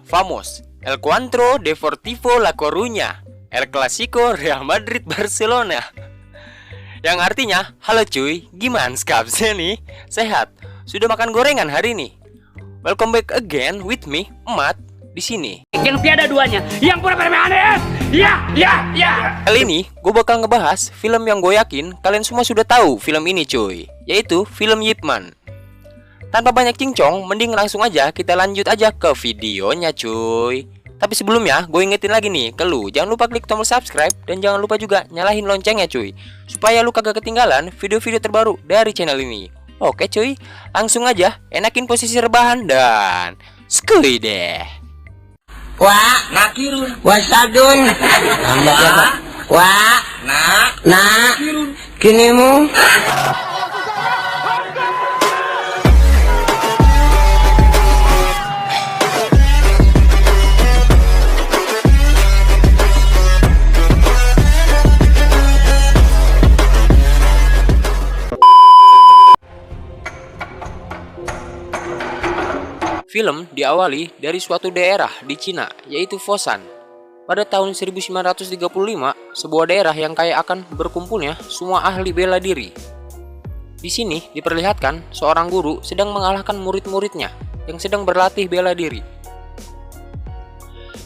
Vamos, El Cuatro Deportivo La Coruña, El Clasico Real Madrid Barcelona. Yang artinya, halo cuy, gimana skapsnya nih? Sehat? Sudah makan gorengan hari ini? Welcome back again with me, Emat, di sini. Yang tiada duanya, yang pura-pura aneh. Ya. Kali ini, gue bakal ngebahas film yang gue yakin kalian semua sudah tahu film ini cuy, yaitu film Ip Man. Tanpa banyak cincong, mending langsung aja kita lanjut aja ke videonya cuy. Tapi sebelumnya, gue ingetin lagi nih ke lu, jangan lupa klik tombol subscribe dan jangan lupa juga nyalahin loncengnya cuy, supaya lu kagak ketinggalan video-video terbaru dari channel ini. Oke cuy, langsung aja enakin posisi rebahan dan skuy deh. Wah, nakirun. Wasadun. Hamba apa? Wah, nak. Kinimu. Film diawali dari suatu daerah di Cina, yaitu Foshan. Pada tahun 1935, sebuah daerah yang kaya akan berkumpulnya semua ahli bela diri. Di sini diperlihatkan seorang guru sedang mengalahkan murid-muridnya yang sedang berlatih bela diri.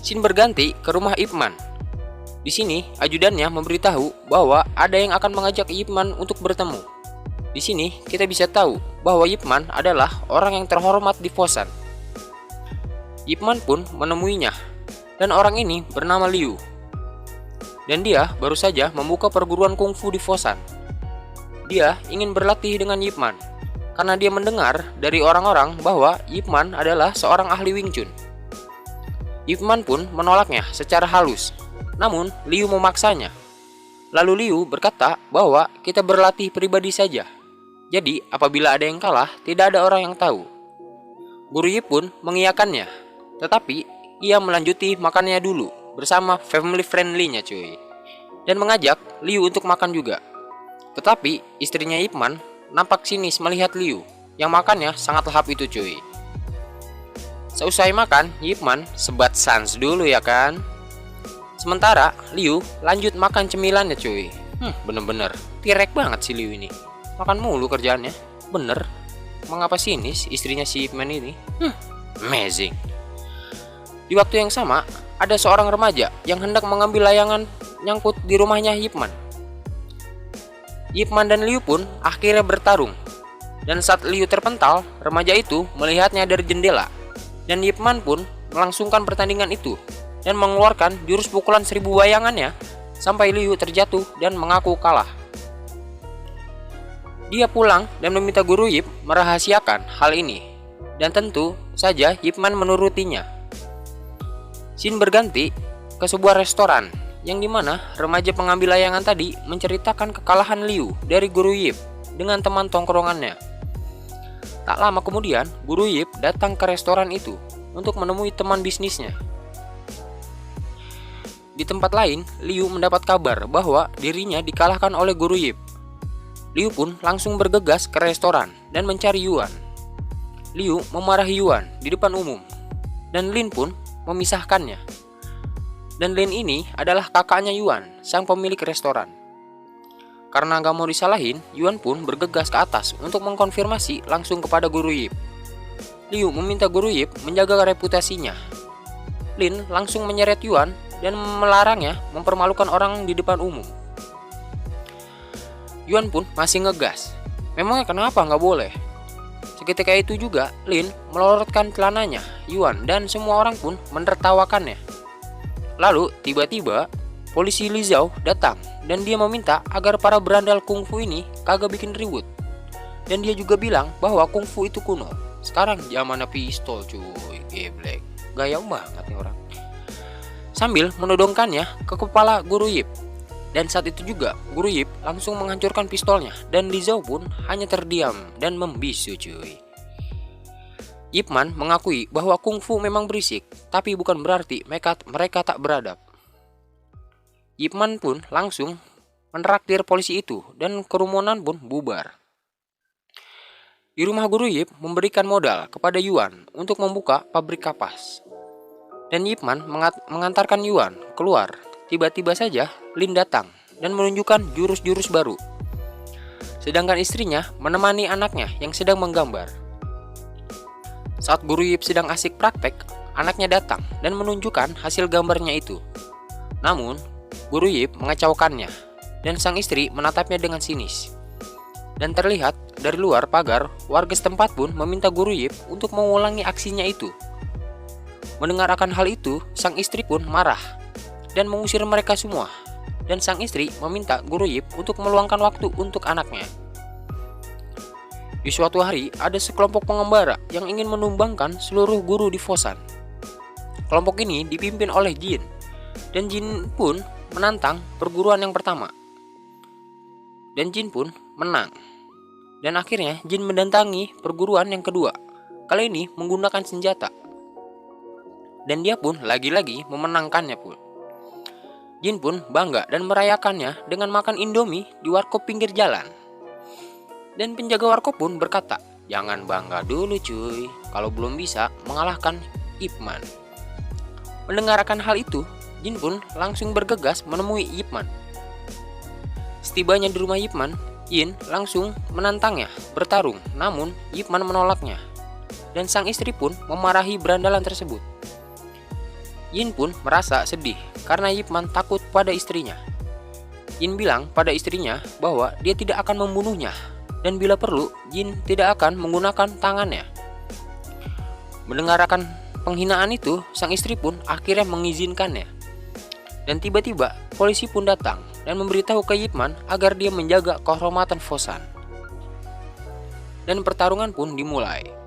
Scene berganti ke rumah Ip Man. Di sini ajudannya memberitahu bahwa ada yang akan mengajak Ip Man untuk bertemu. Di sini kita bisa tahu bahwa Ip Man adalah orang yang terhormat di Foshan. Ip Man pun menemuinya, dan orang ini bernama Liu. Dan dia baru saja membuka perguruan kungfu di Foshan. Dia ingin berlatih dengan Ip Man, karena dia mendengar dari orang-orang bahwa Ip Man adalah seorang ahli Wing Chun. Ip Man pun menolaknya secara halus, namun Liu memaksanya. Lalu Liu berkata bahwa kita berlatih pribadi saja. Jadi apabila ada yang kalah, tidak ada orang yang tahu. Guru Yip pun mengiyakannya. Tetapi ia melanjuti makannya dulu bersama family friendly-nya cuy, dan mengajak Liu untuk makan juga. Tetapi istrinya Ip Man nampak sinis melihat Liu yang makannya sangat lahap itu cuy. Seusai makan, Ip Man sebat sans dulu ya kan. Sementara Liu lanjut makan cemilannya cuy. Bener-bener tirek banget si Liu ini. Makan mulu kerjaannya. Bener. Mengapa sinis istrinya si Ip Man ini? Amazing. Di waktu yang sama, ada seorang remaja yang hendak mengambil layangan nyangkut di rumahnya Ip Man. Ip Man dan Liu pun akhirnya bertarung. Dan saat Liu terpental, remaja itu melihatnya dari jendela. Dan Ip Man pun melangsungkan pertandingan itu dan mengeluarkan jurus pukulan 1000 bayangannya sampai Liu terjatuh dan mengaku kalah. Dia pulang dan meminta guru Ip merahasiakan hal ini. Dan tentu saja Ip Man menurutinya. Scene berganti ke sebuah restoran yang dimana remaja pengambil layangan tadi menceritakan kekalahan Liu dari guru Yip dengan teman tongkrongannya. Tak lama kemudian, guru Yip datang ke restoran itu untuk menemui teman bisnisnya. Di tempat lain, Liu mendapat kabar bahwa dirinya dikalahkan oleh guru Yip. Liu pun langsung bergegas ke restoran dan mencari Yuan. Liu memarahi Yuan di depan umum, dan Lin pun memisahkannya. Dan Lin ini adalah kakaknya Yuan, sang pemilik restoran. Karena gak mau disalahin, Yuan pun bergegas ke atas untuk mengkonfirmasi langsung kepada guru Yip. Liu meminta guru Yip menjaga reputasinya. Lin langsung menyeret Yuan dan melarangnya mempermalukan orang di depan umum. Yuan pun masih ngegas. Memangnya kenapa gak boleh? Seketika itu juga, Lin melorotkan celananya Yuan dan semua orang pun menertawakannya. Lalu tiba-tiba polisi Li Zhao datang dan dia meminta agar para berandal kungfu ini kagak bikin ribut. Dan dia juga bilang bahwa kungfu itu kuno. Sekarang zamannya pistol cuy, geblek. Gaya banget nih orang. Sambil menodongkannya ke kepala guru Yip. Dan saat itu juga guru Yip langsung menghancurkan pistolnya dan Li Zhao pun hanya terdiam dan membisu cuy. Ip Man mengakui bahwa kungfu memang berisik, tapi bukan berarti mereka tak beradab. Ip Man pun langsung menraktir polisi itu dan kerumunan pun bubar. Di rumah guru Yip memberikan modal kepada Yuan untuk membuka pabrik kapas. Dan Ip Man mengantarkan Yuan keluar. Tiba-tiba saja Lin datang dan menunjukkan jurus-jurus baru. Sedangkan istrinya menemani anaknya yang sedang menggambar. Saat guru Yip sedang asik praktek, anaknya datang dan menunjukkan hasil gambarnya itu. Namun, guru Yip mengacaukannya dan sang istri menatapnya dengan sinis. Dan terlihat dari luar pagar, warga setempat pun meminta guru Yip untuk mengulangi aksinya itu. Mendengar akan hal itu, sang istri pun marah dan mengusir mereka semua. Dan sang istri meminta guru Yip untuk meluangkan waktu untuk anaknya. Di suatu hari, ada sekelompok pengembara yang ingin menumbangkan seluruh guru di Fosan. Kelompok ini dipimpin oleh Jin, dan Jin pun menantang perguruan yang pertama. Dan Jin pun menang. Dan akhirnya Jin mendatangi perguruan yang kedua, kali ini menggunakan senjata. Dan dia pun lagi-lagi memenangkannya pun. Jin pun bangga dan merayakannya dengan makan Indomie di warkop pinggir jalan. Dan penjaga warkop pun berkata, "Jangan bangga dulu cuy, kalau belum bisa mengalahkan Ip Man." Mendengar akan hal itu, Jin pun langsung bergegas menemui Ip Man. Setibanya di rumah Ip Man, Jin langsung menantangnya bertarung, namun Ip Man menolaknya. Dan sang istri pun memarahi berandalan tersebut. Jin pun merasa sedih karena Ip Man takut pada istrinya. Jin bilang pada istrinya bahwa dia tidak akan membunuhnya, dan bila perlu Jin tidak akan menggunakan tangannya. Mendengar akan penghinaan itu, sang istri pun akhirnya mengizinkannya. Dan tiba-tiba polisi pun datang dan memberitahu ke Ip Man agar dia menjaga kehormatan Fosan. Dan pertarungan pun dimulai.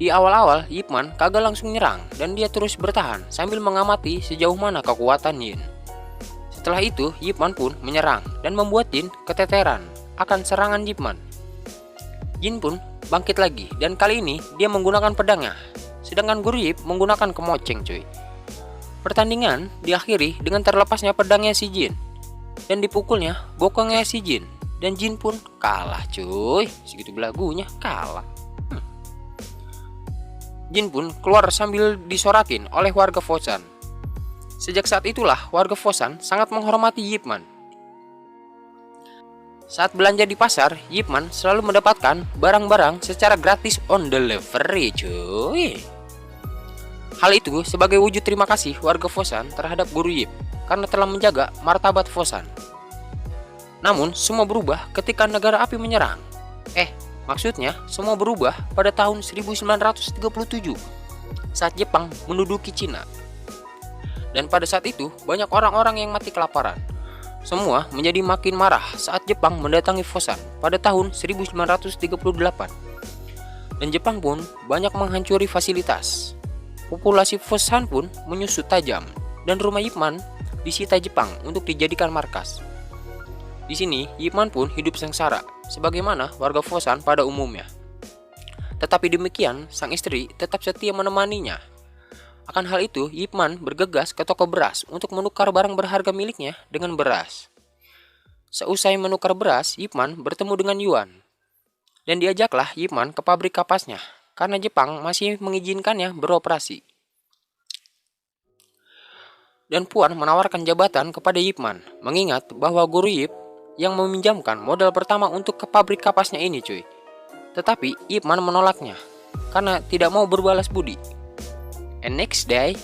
Di awal-awal, Ip Man kagak langsung nyerang dan dia terus bertahan sambil mengamati sejauh mana kekuatan Jin. Setelah itu, Ip Man pun menyerang dan membuat Jin keteteran akan serangan Ip Man. Jin pun bangkit lagi dan kali ini dia menggunakan pedangnya, sedangkan guru Yip menggunakan kemoceng cuy. Pertandingan diakhiri dengan terlepasnya pedangnya si Jin dan dipukulnya bokongnya si Jin, dan Jin pun kalah cuy. Segitu belagunya kalah. Jin pun keluar sambil disorakin oleh warga Fosan. Sejak saat itulah warga Fosan sangat menghormati Ip Man. Saat belanja di pasar, Ip Man selalu mendapatkan barang-barang secara gratis on delivery cuy. Hal itu sebagai wujud terima kasih warga Fosan terhadap guru Yip karena telah menjaga martabat Fosan. Namun semua berubah ketika negara api menyerang. Maksudnya, semua berubah pada tahun 1937 saat Jepang menduduki Cina. Dan pada saat itu, banyak orang-orang yang mati kelaparan. Semua menjadi makin marah saat Jepang mendatangi Fosan pada tahun 1938. Dan Jepang pun banyak menghancuri fasilitas. Populasi Fosan pun menyusut tajam, dan rumah Ip Man disita Jepang untuk dijadikan markas. Di sini, Ip Man pun hidup sengsara, sebagaimana warga Fosan pada umumnya. Tetapi demikian, sang istri tetap setia menemaninya. Akan hal itu, Ip Man bergegas ke toko beras untuk menukar barang berharga miliknya dengan beras. Seusai menukar beras, Ip Man bertemu dengan Yuan. Dan diajaklah Ip Man ke pabrik kapasnya, karena Jepang masih mengizinkannya beroperasi. Dan Puan menawarkan jabatan kepada Ip Man, mengingat bahwa guru Yip yang meminjamkan modal pertama untuk ke pabrik kapasnya ini cuy. Tetapi Ip Man menolaknya karena tidak mau berbalas budi. And next day,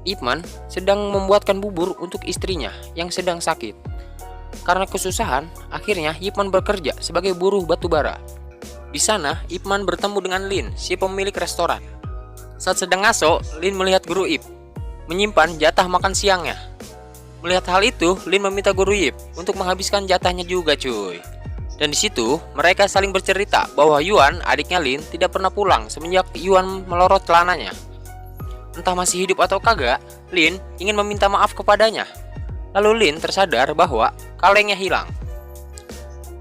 Ip Man sedang membuatkan bubur untuk istrinya yang sedang sakit. Karena kesusahan, akhirnya Ip Man bekerja sebagai buruh batu bara. Di sana, Ip Man bertemu dengan Lin, si pemilik restoran. Saat sedang ngaso, Lin melihat guru Ip menyimpan jatah makan siangnya. Melihat hal itu, Lin meminta guru Yip untuk menghabiskan jatahnya juga cuy. Dan di situ mereka saling bercerita bahwa Yuan, adiknya Lin, tidak pernah pulang semenjak Yuan melorot celananya. Entah masih hidup atau kagak, Lin ingin meminta maaf kepadanya. Lalu Lin tersadar bahwa kalengnya hilang.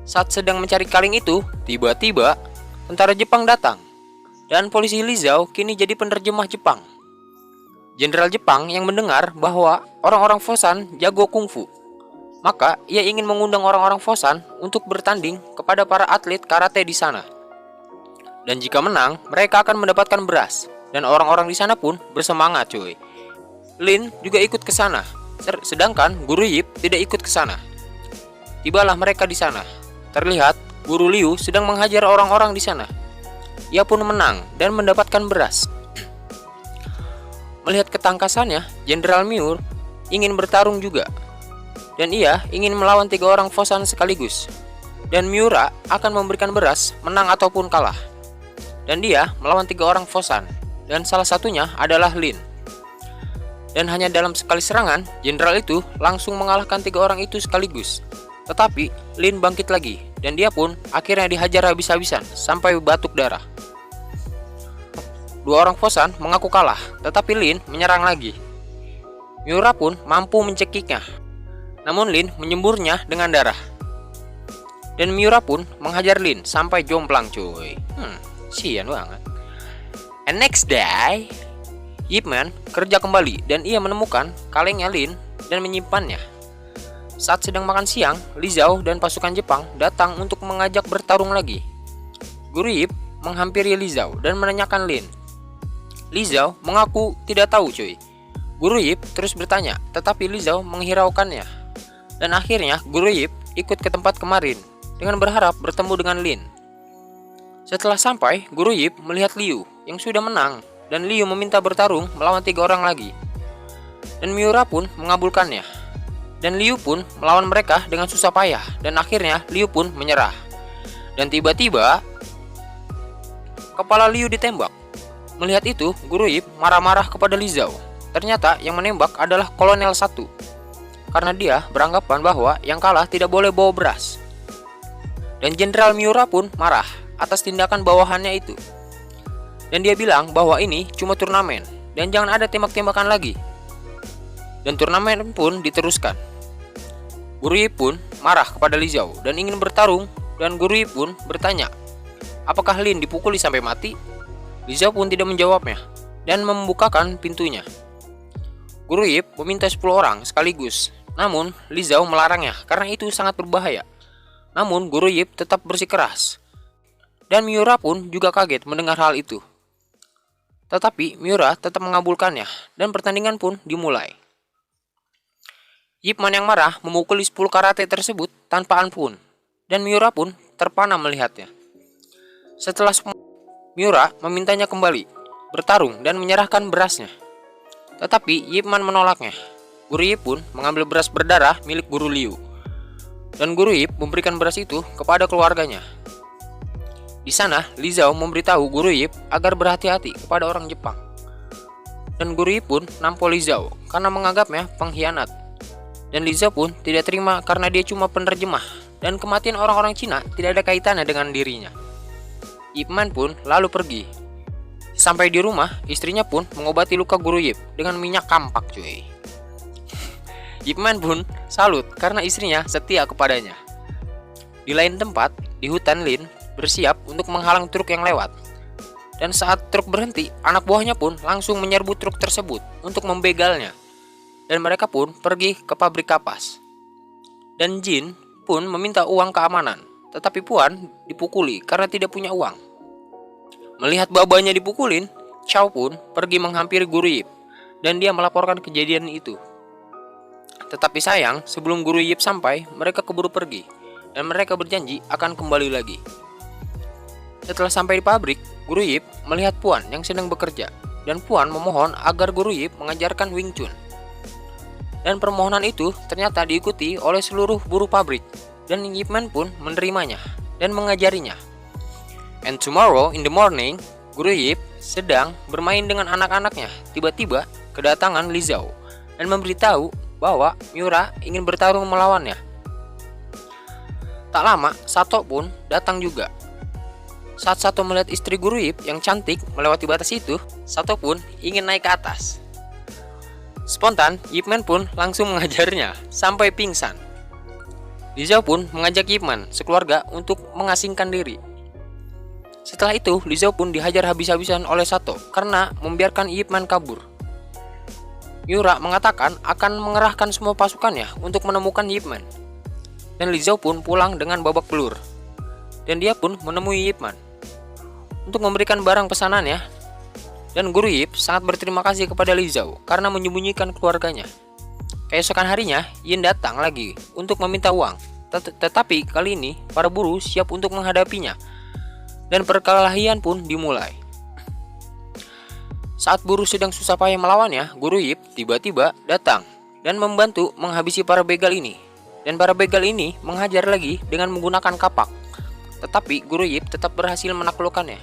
Saat sedang mencari kaleng itu, tiba-tiba tentara Jepang datang. Dan polisi Li Zhao kini jadi penerjemah Jepang. Jenderal Jepang yang mendengar bahwa orang-orang Fosan jago kungfu, maka ia ingin mengundang orang-orang Fosan untuk bertanding kepada para atlet karate di sana. Dan jika menang, mereka akan mendapatkan beras. Dan orang-orang di sana pun bersemangat cuy. Lin juga ikut ke sana, sedangkan Guru Yip tidak ikut ke sana. Tibalah mereka di sana. Terlihat Guru Liu sedang menghajar orang-orang di sana. Ia pun menang dan mendapatkan beras. Melihat ketangkasannya, Jenderal Miur ingin bertarung juga. Dan ia ingin melawan 3 orang Fosan sekaligus. Dan Miura akan memberikan beras menang ataupun kalah. Dan dia melawan 3 orang Fosan. Dan salah satunya adalah Lin. Dan hanya dalam sekali serangan, jenderal itu langsung mengalahkan 3 orang itu sekaligus. Tetapi Lin bangkit lagi, dan dia pun akhirnya dihajar habis-habisan sampai batuk darah. 2 orang Fosan mengaku kalah, tetapi Lin menyerang lagi. Miura pun mampu mencekiknya, namun Lin menyemburnya dengan darah. Dan Miura pun menghajar Lin sampai jomplang cuy. Sian banget. And next day, Ip Man kerja kembali dan ia menemukan kalengnya Lin dan menyimpannya. Saat sedang makan siang, Li Zhao dan pasukan Jepang datang untuk mengajak bertarung lagi. Guru Ip menghampiri Li Zhao dan menanyakan Lin. Li Zhao mengaku tidak tahu cuy. Guru Ip terus bertanya, tetapi Li Zhao menghiraukannya. Dan akhirnya Guru Ip ikut ke tempat kemarin dengan berharap bertemu dengan Lin. Setelah sampai, Guru Ip melihat Liu yang sudah menang, dan Liu meminta bertarung melawan 3 orang lagi. Dan Miura pun mengabulkannya. Dan Liu pun melawan mereka dengan susah payah, dan akhirnya Liu pun menyerah. Dan tiba-tiba kepala Liu ditembak. Melihat itu, Guru Ip marah-marah kepada Li Zhao. Ternyata yang menembak adalah Kolonel 1, karena dia beranggapan bahwa yang kalah tidak boleh bawa beras. Dan Jenderal Miura pun marah atas tindakan bawahannya itu. Dan dia bilang bahwa ini cuma turnamen dan jangan ada tembak-tembakan lagi. Dan turnamen pun diteruskan. Guru Ip pun marah kepada Li Zhao dan ingin bertarung, dan Guru Ip pun bertanya, apakah Lin dipukuli sampai mati? Li Zhao pun tidak menjawabnya dan membukakan pintunya. Guru Ip meminta 10 orang sekaligus, namun Li Zhao melarangnya karena itu sangat berbahaya. Namun Guru Ip tetap bersikeras. Dan Miura pun juga kaget mendengar hal itu. Tetapi Miura tetap mengabulkannya dan pertandingan pun dimulai. Ip Man yang marah memukuli 10 karate tersebut tanpa ampun, dan Miura pun terpana melihatnya. Setelah Miura memintanya kembali bertarung dan menyerahkan berasnya. Tetapi Ip Man menolaknya. Guru Ip pun mengambil beras berdarah milik Guru Liu. Dan Guru Ip memberikan beras itu kepada keluarganya. Di sana, Li Zhao memberitahu Guru Ip agar berhati-hati kepada orang Jepang. Dan Guru Ip pun nampol Li Zhao karena menganggapnya pengkhianat. Dan Li Zhao pun tidak terima karena dia cuma penerjemah, dan kematian orang-orang Cina tidak ada kaitannya dengan dirinya. Ip Man pun lalu pergi. Sampai di rumah, istrinya pun mengobati luka Guru Ip dengan minyak kampak cuy. Ip Man pun salut karena istrinya setia kepadanya. Di lain tempat, di hutan Lin bersiap untuk menghalang truk yang lewat. Dan saat truk berhenti, anak buahnya pun langsung menyerbu truk tersebut untuk membegalnya. Dan mereka pun pergi ke pabrik kapas. Dan Jin pun meminta uang keamanan, tetapi Puan dipukuli karena tidak punya uang. Melihat babanya dipukulin, Chow pun pergi menghampiri Guru Ip dan dia melaporkan kejadian itu. Tetapi sayang, sebelum Guru Ip sampai, mereka keburu pergi dan mereka berjanji akan kembali lagi. Setelah sampai di pabrik, Guru Ip melihat Puan yang sedang bekerja, dan Puan memohon agar Guru Ip mengajarkan Wing Chun. Dan permohonan itu ternyata diikuti oleh seluruh buruh pabrik, dan Ip Man pun menerimanya dan mengajarinya. And tomorrow in the morning, Guru Ip sedang bermain dengan anak-anaknya. Tiba-tiba kedatangan Li Zhao dan memberitahu bahwa Miura ingin bertarung melawannya. Tak lama, Sato pun datang juga. Saat Sato melihat istri Guru Ip yang cantik melewati batas itu, Sato pun ingin naik ke atas. Spontan, Ip Man pun langsung mengajarnya sampai pingsan. Li Zhao pun mengajak Ip Man sekeluarga untuk mengasingkan diri. Setelah itu, Li Zhao pun dihajar habis-habisan oleh Sato karena membiarkan Ip Man kabur. Miura mengatakan akan mengerahkan semua pasukannya untuk menemukan Ip Man. Dan Li Zhao pun pulang dengan babak belur. Dan dia pun menemui Ip Man untuk memberikan barang pesanannya. Dan Guru Yip sangat berterima kasih kepada Li Zhao karena menyembunyikan keluarganya. Keesokan harinya, Yin datang lagi untuk meminta uang. Tetapi kali ini, para buruh siap untuk menghadapinya. Dan perkelahian pun dimulai. Saat buruh sedang susah payah melawannya, Guru Yip tiba-tiba datang dan membantu menghabisi para begal ini. Dan para begal ini menghajar lagi dengan menggunakan kapak. Tetapi Guru Yip tetap berhasil menaklukkannya.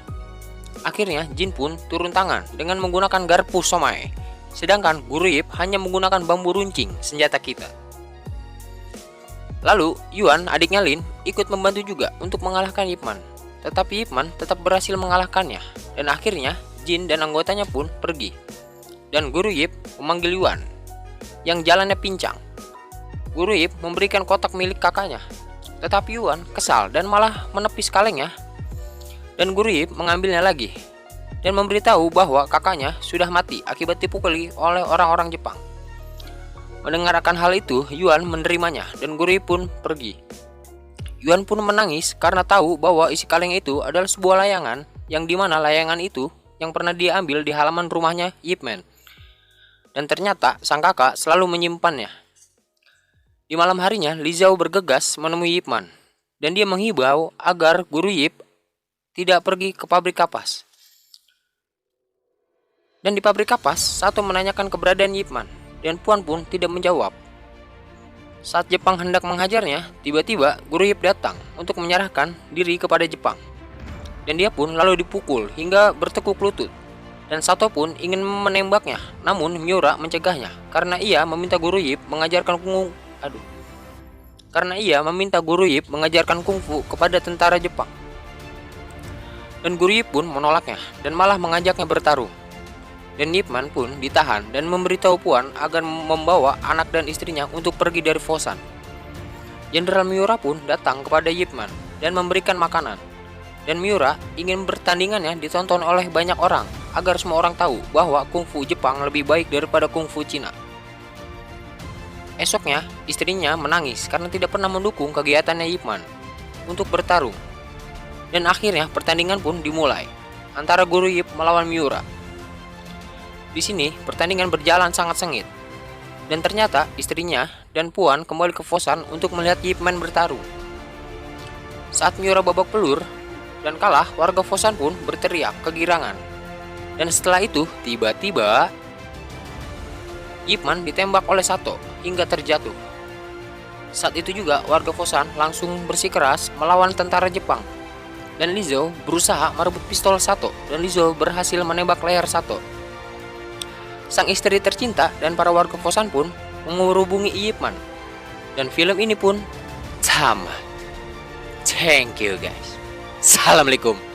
Akhirnya Jin pun turun tangan dengan menggunakan garpu somai. Sedangkan Guru Yip hanya menggunakan bambu runcing senjata kita. Lalu Yuan, adiknya Lin, ikut membantu juga untuk mengalahkan Ip Man. Tetapi Ip Man tetap berhasil mengalahkannya. Dan akhirnya Jin dan anggotanya pun pergi. Dan Guru Yip memanggil Yuan yang jalannya pincang. Guru Yip memberikan kotak milik kakaknya. Tetapi Yuan kesal dan malah menepis kalengnya. Dan Guru Yip mengambilnya lagi dan memberitahu bahwa kakaknya sudah mati akibat dipukuli oleh orang-orang Jepang. Mendengarkan hal itu, Yuan menerimanya dan Guru Yip pun pergi. Yuan pun menangis karena tahu bahwa isi kaleng itu adalah sebuah layangan, yang dimana layangan itu yang pernah dia ambil di halaman rumahnya Ip Man. Dan ternyata sang kakak selalu menyimpannya. Di malam harinya, Li Zhao bergegas menemui Ip Man dan dia menghibau agar Guru Yip tidak pergi ke pabrik kapas. Dan di pabrik kapas, Sato menanyakan keberadaan Ip Man, dan Puan pun tidak menjawab. Saat Jepang hendak menghajarnya, tiba-tiba Guru Yip datang untuk menyerahkan diri kepada Jepang. Dan dia pun lalu dipukul hingga bertekuk lutut. Dan Sato pun ingin menembaknya, namun Miura mencegahnya karena ia meminta Guru Yip mengajarkan kungfu kepada tentara Jepang. Dan Guru Yip pun menolaknya dan malah mengajaknya bertarung. Dan Ip Man pun ditahan dan memberitahu Puan agar membawa anak dan istrinya untuk pergi dari Fosan. Jenderal Miura pun datang kepada Ip Man dan memberikan makanan. Dan Miura ingin pertandingannya ditonton oleh banyak orang agar semua orang tahu bahwa kungfu Jepang lebih baik daripada kungfu Cina. Esoknya, istrinya menangis karena tidak pernah mendukung kegiatannya Ip Man untuk bertarung. Dan akhirnya pertandingan pun dimulai antara Guru Yip melawan Miura. Di sini pertandingan berjalan sangat sengit. Dan ternyata istrinya dan Puan kembali ke Fosan untuk melihat Ip Man bertarung. Saat Miura babak belur dan kalah, warga Fosan pun berteriak kegirangan. Dan setelah itu, tiba-tiba Ip Man ditembak oleh Sato hingga terjatuh. Saat itu juga warga Fosan langsung bersikeras melawan tentara Jepang. Dan Li Zhao berusaha merebut pistol Sato dan Li Zhao berhasil menembak leher Sato. Sang istri tercinta dan para warga Fosan pun menghubungi Ip Man. Dan film ini pun tamat. Thank you guys. Assalamualaikum.